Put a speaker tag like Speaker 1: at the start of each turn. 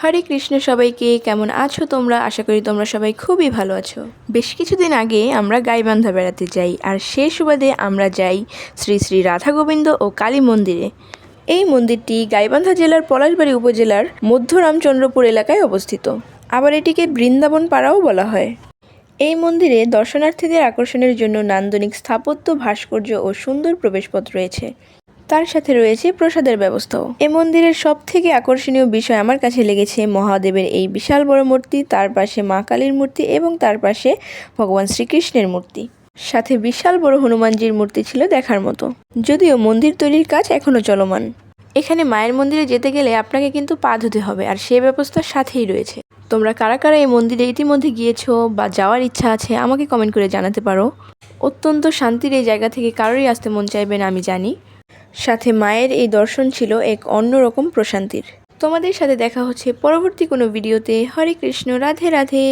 Speaker 1: হরে কৃষ্ণ সবাইকে, কেমন আছো তোমরা? আশা করি তোমরা সবাই খুবই ভালো আছো। বেশ কিছুদিন আগে আমরা গাইবান্ধা বেড়াতে যাই, আর সে সুবাদে আমরা যাই শ্রী শ্রী রাধা গোবিন্দ ও কালী মন্দিরে। এই মন্দিরটি গাইবান্ধা জেলার পলাশবাড়ী উপজেলার মধ্য রামচন্দ্রপুর এলাকায় অবস্থিত। আবার এটিকে বৃন্দাবন পাড়াও বলা হয়। এই মন্দিরে দর্শনার্থীদের আকর্ষণের জন্য নান্দনিক স্থাপত্য, ভাস্কর্য ও সুন্দর প্রবেশপথ রয়েছে। তার সাথে রয়েছে প্রসাদের ব্যবস্থাও। এই মন্দিরের সব থেকে আকর্ষণীয় বিষয় আমার কাছে লেগেছে মহাদেবের এই বিশাল বড় মূর্তি, তার পাশে মা কালীর মূর্তি এবং তার পাশে ভগবান শ্রীকৃষ্ণের মূর্তি। সাথে বিশাল বড় হনুমানজির মূর্তি ছিল দেখার মতো। যদিও মন্দির তৈরির কাজ এখনও চলমান। এখানে মায়ের মন্দিরে যেতে গেলে আপনাকে কিন্তু পা ধুতে হবে, আর সে ব্যবস্থা সাথেই রয়েছে। তোমরা কারা কারা এই মন্দিরে ইতিমধ্যে গিয়েছো বা যাওয়ার ইচ্ছা আছে আমাকে কমেন্ট করে জানাতে পারো। অত্যন্ত শান্তির এই জায়গা থেকে কারোরই আসতে মন চাইবে না, আমি জানি। সাথে মায়ের এই দর্শন ছিল এক অন্যরকম প্রশান্তির। তোমাদের সাথে দেখা হচ্ছে পরবর্তী কোনো ভিডিওতে। হরে কৃষ্ণ, রাধে রাধে।